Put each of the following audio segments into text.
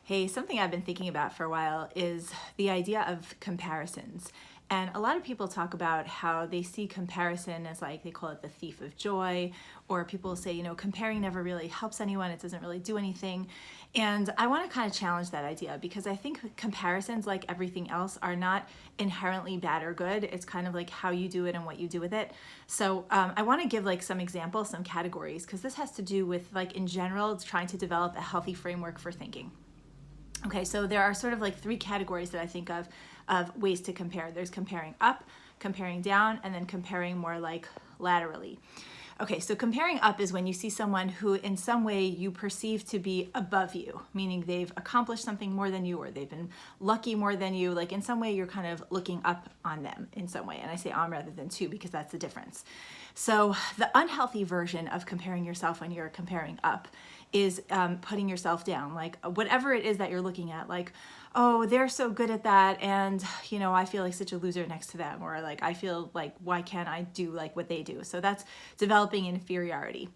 Hey, something I've been thinking about for a while is the idea of comparisons. And a lot of people talk about how they see comparison as like, they call it the thief of joy, or people say, comparing never really helps anyone, it doesn't really do anything. And I want to kind of challenge that idea because I think comparisons, like everything else, are not inherently bad or good. It's kind of like how you do it and what you do with it. So I want to give like some examples, some categories, because this has to do with like in general, trying to develop a healthy framework for thinking. Okay, so there are sort of like three categories that I think of ways to compare. There's comparing up, comparing down, and then comparing more like laterally. Okay, so comparing up is when you see someone who in some way you perceive to be above you, meaning they've accomplished something more than you, or they've been lucky more than you. Like in some way you're kind of looking up on them in some way. And I say on rather than to because that's the difference. So the unhealthy version of comparing yourself when you're comparing up is putting yourself down, like whatever it is that you're looking at, like, oh, they're so good at that, and I feel like such a loser next to them, or like I feel like why can't I do like what they do? So that's developing inferiority.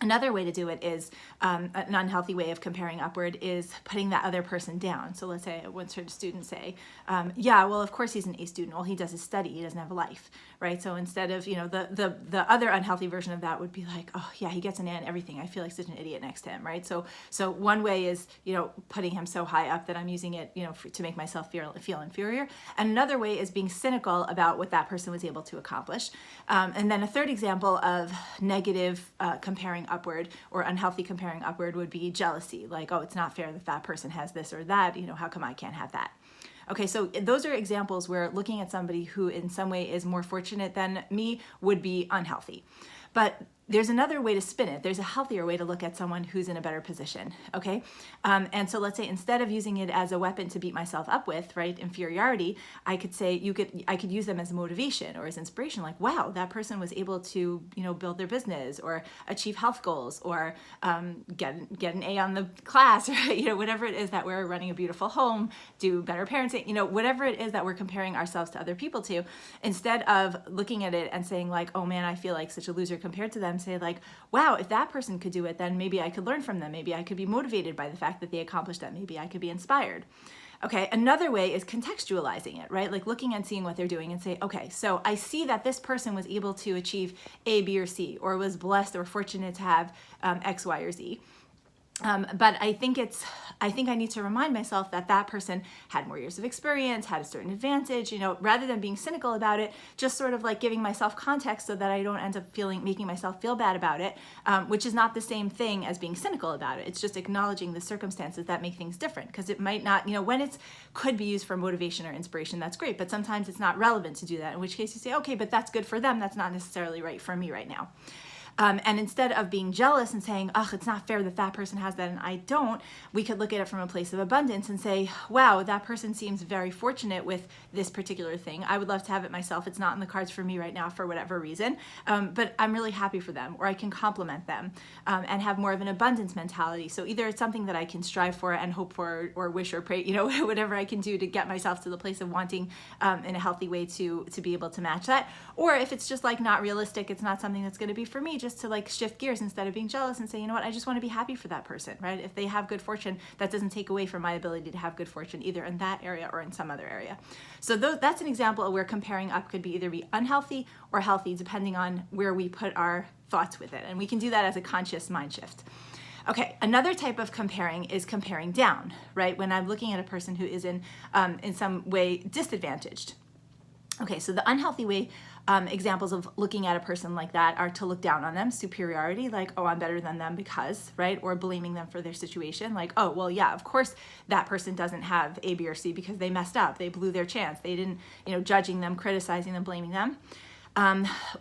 Another way to do it is an unhealthy way of comparing upward is putting that other person down. So let's say I once heard a student say, yeah, well, of course he's an A student. All he does is study. He doesn't have a life, right? So instead of, the other unhealthy version of that would be like, oh yeah, he gets an A in everything. I feel like such an idiot next to him, right? So one way is, putting him so high up that I'm using it, to make myself feel inferior. And another way is being cynical about what that person was able to accomplish. And then a third example of negative comparing upward or unhealthy comparing upward would be jealousy. Like, oh, it's not fair that that person has this or that, how come I can't have that? Okay, so those are examples where looking at somebody who in some way is more fortunate than me would be unhealthy. But there's another way to spin it. There's a healthier way to look at someone who's in a better position, okay? And so let's say instead of using it as a weapon to beat myself up with, right, inferiority, I could say I could use them as motivation or as inspiration, like, wow, that person was able to, build their business or achieve health goals or get an A on the class, or, whatever it is that we're running a beautiful home, do better parenting, whatever it is that we're comparing ourselves to other people to, instead of looking at it and saying like, oh man, I feel like such a loser compared to them, say like, wow, if that person could do it, then maybe I could learn from them. Maybe I could be motivated by the fact that they accomplished that. Maybe I could be inspired. Okay, another way is contextualizing it, right? Like looking and seeing what they're doing and say, okay, so I see that this person was able to achieve A, B, or C, or was blessed or fortunate to have X, Y, or Z. But I think I need to remind myself that that person had more years of experience, had a certain advantage, rather than being cynical about it, just sort of like giving myself context so that I don't end up making myself feel bad about it, which is not the same thing as being cynical about it. It's just acknowledging the circumstances that make things different, because it might not, when it could be used for motivation or inspiration, that's great, but sometimes it's not relevant to do that, in which case you say, okay, but that's good for them, that's not necessarily right for me right now. And instead of being jealous and saying, oh, it's not fair that that person has that and I don't, we could look at it from a place of abundance and say, wow, that person seems very fortunate with this particular thing. I would love to have it myself. It's not in the cards for me right now for whatever reason, but I'm really happy for them, or I can compliment them and have more of an abundance mentality. So either it's something that I can strive for and hope for or wish or pray, whatever I can do to get myself to the place of wanting in a healthy way to be able to match that. Or if it's just like not realistic, it's not something that's going to be for me, just to like shift gears instead of being jealous and say, you know what, I just want to be happy for that person, right? If they have good fortune, that doesn't take away from my ability to have good fortune either in that area or in some other area. So that's an example of where comparing up could be either be unhealthy or healthy, depending on where we put our thoughts with it. And we can do that as a conscious mind shift. Okay, another type of comparing is comparing down, right? When I'm looking at a person who is in some way disadvantaged. Okay, so the unhealthy way, examples of looking at a person like that are to look down on them, superiority, like, oh, I'm better than them because, right? Or blaming them for their situation, like, oh, well, yeah, of course that person doesn't have A, B, or C because they messed up, they blew their chance, they didn't, judging them, criticizing them, blaming them.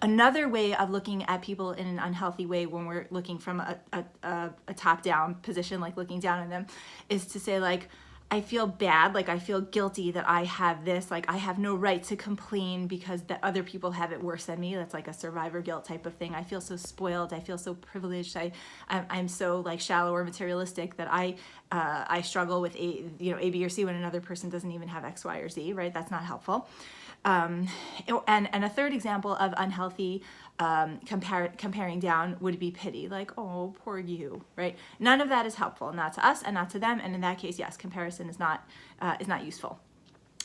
Another way of looking at people in an unhealthy way when we're looking from a top-down position, like looking down on them, is to say like, I feel bad, like I feel guilty that I have this, like I have no right to complain because the other people have it worse than me. That's like a survivor guilt type of thing. I feel so spoiled, I feel so privileged, I'm so like shallow or materialistic that I struggle with A, B, or C when another person doesn't even have X, Y, or Z, right? That's not helpful. And a third example of unhealthy comparing down would be pity, like, oh, poor you, right? None of that is helpful, not to us and not to them. And in that case, yes, comparison is not useful.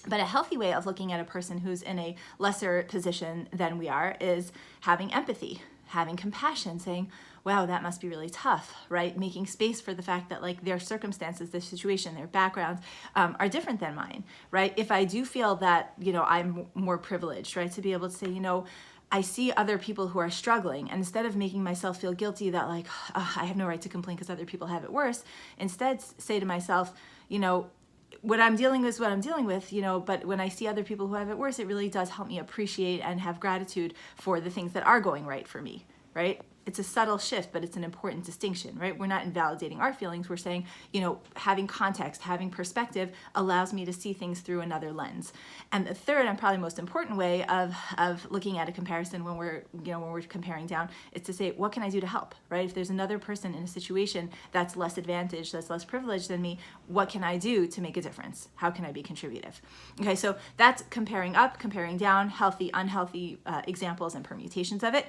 But a healthy way of looking at a person who's in a lesser position than we are is having empathy, having compassion, saying, wow, that must be really tough, right? Making space for the fact that like their circumstances, their situation, their backgrounds are different than mine, right? If I do feel that, I'm more privileged, right? To be able to say, I see other people who are struggling, and instead of making myself feel guilty that like, I have no right to complain because other people have it worse, instead say to myself, what I'm dealing with is what I'm dealing with, but when I see other people who have it worse, it really does help me appreciate and have gratitude for the things that are going right for me, right? It's a subtle shift, but it's an important distinction, right? We're not invalidating our feelings. We're saying, having context, having perspective allows me to see things through another lens. And the third and probably most important way of looking at a comparison when we're comparing down is to say, what can I do to help, right? If there's another person in a situation that's less advantaged, that's less privileged than me, what can I do to make a difference? How can I be contributive? Okay, so that's comparing up, comparing down, healthy, unhealthy examples and permutations of it.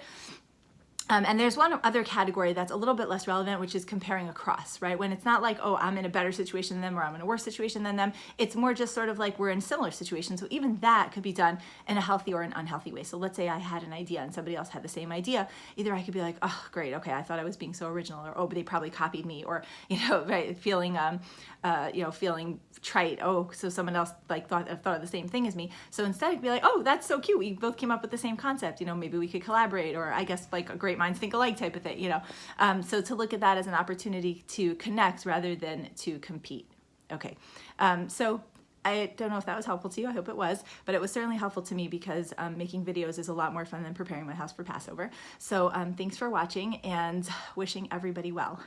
And there's one other category that's a little bit less relevant, which is comparing across, right? When it's not like, oh, I'm in a better situation than them or I'm in a worse situation than them. It's more just sort of like we're in similar situations. So even that could be done in a healthy or an unhealthy way. So let's say I had an idea and somebody else had the same idea. Either I could be like, oh, great, okay, I thought I was being so original, or oh, but they probably copied me, or right, feeling feeling trite. Oh, so someone else like thought of the same thing as me. So instead, I could be like, oh, that's so cute. We both came up with the same concept. Maybe we could collaborate, or I guess like a great minds think alike type of thing. So to look at that as an opportunity to connect rather than to compete. Okay, so I don't know if that was helpful to you. I hope it was, but it was certainly helpful to me because making videos is a lot more fun than preparing my house for Passover. So thanks for watching and wishing everybody well.